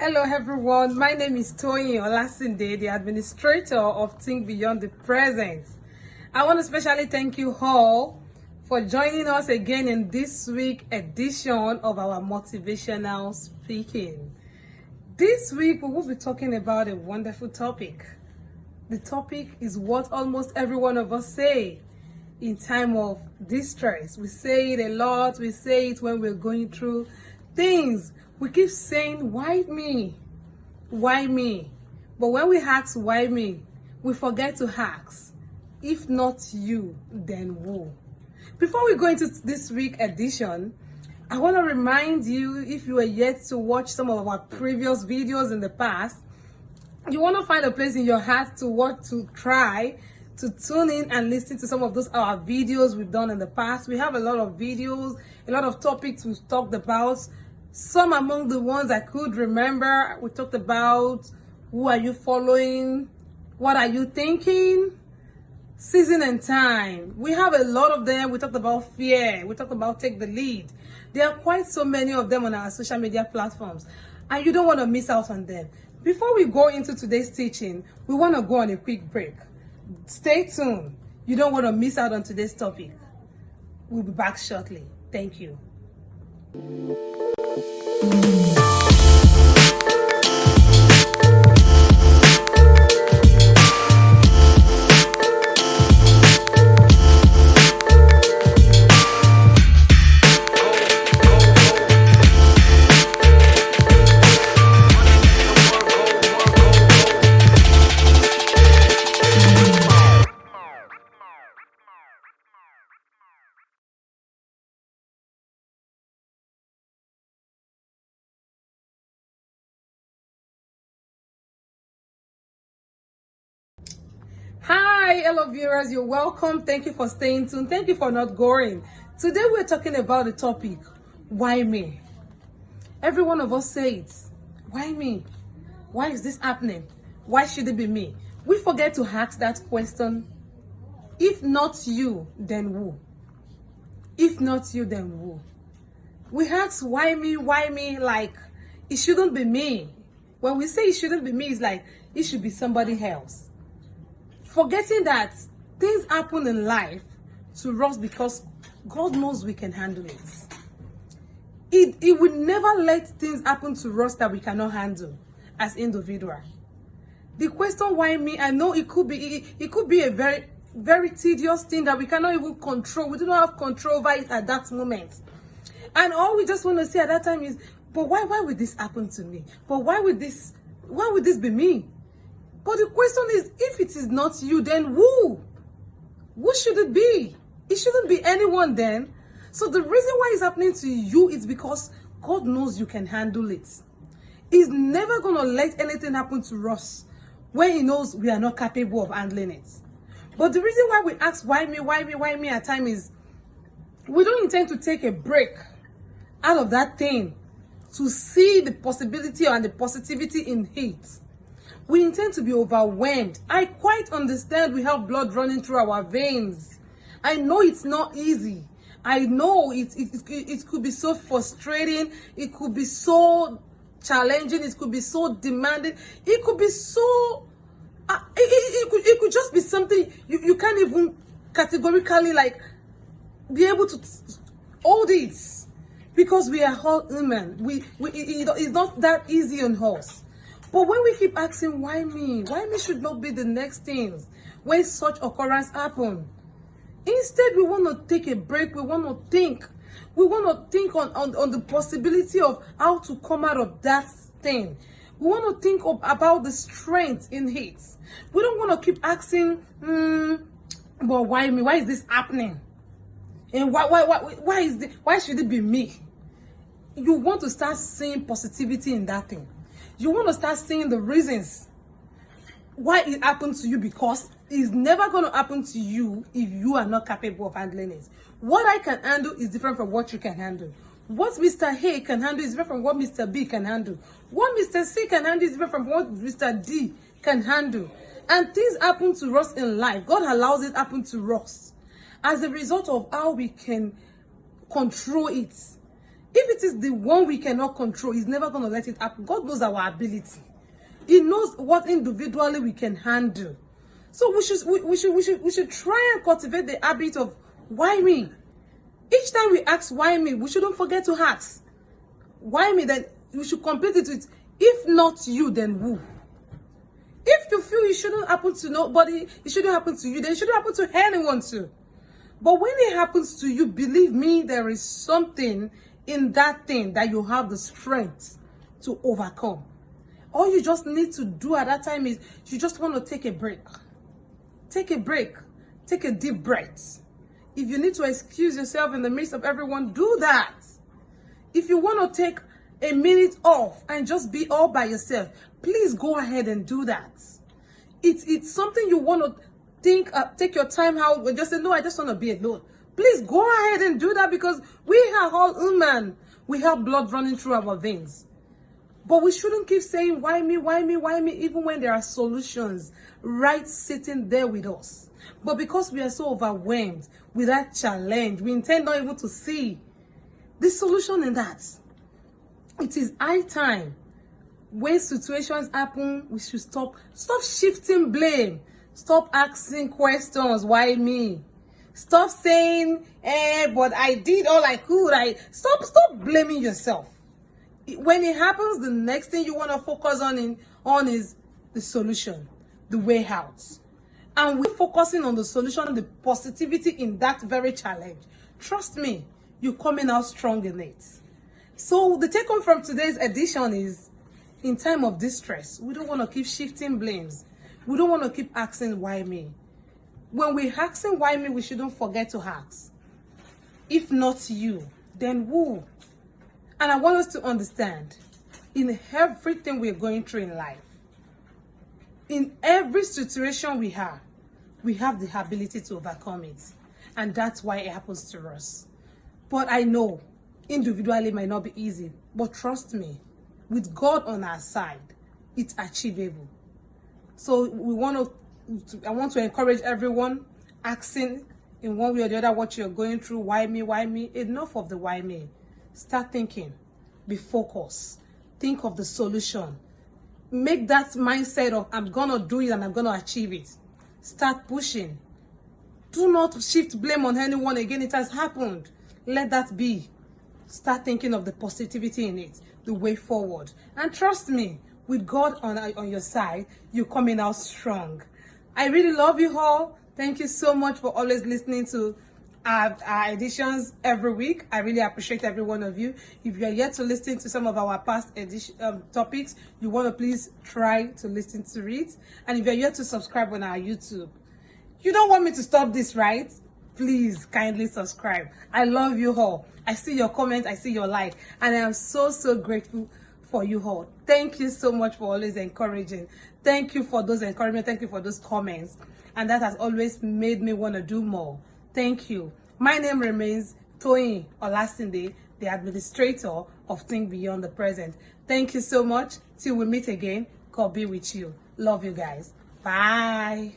Hello everyone, my name is Toyin Olasinde, the administrator of Think Beyond the Present. I want to especially thank you all for joining us again in this week's edition of our motivational speaking. This week we will be talking about a wonderful topic. The topic is what almost every one of us say in time of distress. We say it a lot, we say it when we're going through things. We keep saying, why me? Why me? But when we ask why me, we forget to ask, if not you, then who? Before we go into this week's edition, I want to remind you, if you are yet to watch some of our previous videos in the past, you want to find a place in your heart to try to tune in and listen to some of those our videos we've done in the past. We have a lot of videos, a lot of topics we've talked about. Some among the ones I could remember, we talked about who are you following, what are you thinking, season and time. We have a lot of them. We talked about fear, we talked about take the lead. There are quite so many of them on our social media platforms, and you don't want to miss out on them. Before we go into today's teaching, we want to go on a quick break. Stay tuned. You don't want to miss out on today's topic. We'll be back shortly. Thank you. Hi, hello viewers, you're welcome. Thank you for staying tuned. Thank you for not going. Today we're talking about the topic, why me? Every one of us says, why me? Why is this happening? Why should it be me? We forget to ask that question. If not you, then who? If not you, then who? We ask why me, like it shouldn't be me. When we say it shouldn't be me, it's like it should be somebody else. Forgetting that things happen in life to us because God knows we can handle it. It will never let things happen to us that we cannot handle as individual. The question why me, I know it could be a very, very tedious thing that we cannot even control. We do not have control over it at that moment. And all we just want to say at that time is, but why would this happen to me? But why would this be me? But the question is, if it is not you, then who? Who should it be? It shouldn't be anyone then. So the reason why it's happening to you is because God knows you can handle it. He's never going to let anything happen to us when he knows we are not capable of handling it. But the reason why we ask why me at times is we don't intend to take a break out of that thing to see the possibility and the positivity in it. We intend to be overwhelmed. I quite understand we have blood running through our veins. I know it's not easy. I know it could be so frustrating. It could be so challenging. It could be so demanding. It could be so... it could just be something you can't even categorically like be able to hold it. Because we are all human. It's not that easy on us. But when we keep asking, why me? Why me should not be the next things when such occurrence happen? Instead, we want to take a break. We want to think. We want to think on the possibility of how to come out of that thing. We want to think about the strength in it. We don't want to keep asking, but why me? Why is this happening? And why should it be me? You want to start seeing positivity in that thing. You want to start seeing the reasons why it happened to you, because it's never going to happen to you if you are not capable of handling it. What I can handle is different from what you can handle. What Mr. A can handle is different from what Mr. B can handle. What Mr. C can handle is different from what Mr. D can handle. And things happen to us in life. God allows it happen to us as a result of how we can control it. If it is the one we cannot control, he's never going to let it happen. God knows our ability. He knows what individually we can handle. So we should try and cultivate the habit of why me. Each time we ask why me, we shouldn't forget to ask why me. Then we should complete it with, if not you, then who? If you feel it shouldn't happen to nobody, it shouldn't happen to you, then it shouldn't happen to anyone too. But when it happens to you, believe me, there is something in that thing that you have the strength to overcome. All you just need to do at that time is you just want to take a break. Take a break. Take a deep breath. If you need to excuse yourself in the midst of everyone, do that. If you want to take a minute off and just be all by yourself, please go ahead and do that. It's something you want to think, take your time out and just say, no, I just want to be alone. Please go ahead and do that, because we are all human. We have blood running through our veins. But we shouldn't keep saying, why me, why me, why me, even when there are solutions right sitting there with us. But because we are so overwhelmed with that challenge, we intend not even to see the solution in that. It is high time. When situations happen, we should stop shifting blame. Stop asking questions, why me? Stop saying, but I did all I could. Stop blaming yourself. When it happens, the next thing you want to focus on is the solution, the way out. And we're focusing on the solution, the positivity in that very challenge. Trust me, you're coming out strong in it. So the take home from today's edition is, in time of distress, we don't want to keep shifting blames. We don't want to keep asking why me. When we're asking why me, we shouldn't forget to ask, if not you, then who? And I want us to understand, in everything we're going through in life, in every situation we have the ability to overcome it. And that's why it happens to us. But I know, individually it might not be easy. But trust me, with God on our side, it's achievable. So I want to encourage everyone asking in one way or the other what you're going through. Why me? Why me? Enough of the why me. Start thinking. Be focused. Think of the solution. Make that mindset of, I'm going to do it and I'm going to achieve it. Start pushing. Do not shift blame on anyone again. It has happened. Let that be. Start thinking of the positivity in it, the way forward. And trust me, with God on your side, you're coming out strong. I really love you all. Thank you so much for always listening to our editions every week. I really appreciate every one of you. If you are yet to listen to some of our past topics, you want to please try to listen to it. And if you're yet to subscribe on our YouTube, you don't want me to stop this, right? Please kindly subscribe. I love you all. I see your comments, I see your like, and I am so grateful for you all. Thank you so much for always encouraging. Thank you for those encouragement. Thank you for those comments. And that has always made me want to do more. Thank you. My name remains Toyin Olasinde, the administrator of Think Beyond the Present. Thank you so much. Till we meet again, God be with you. Love you guys. Bye.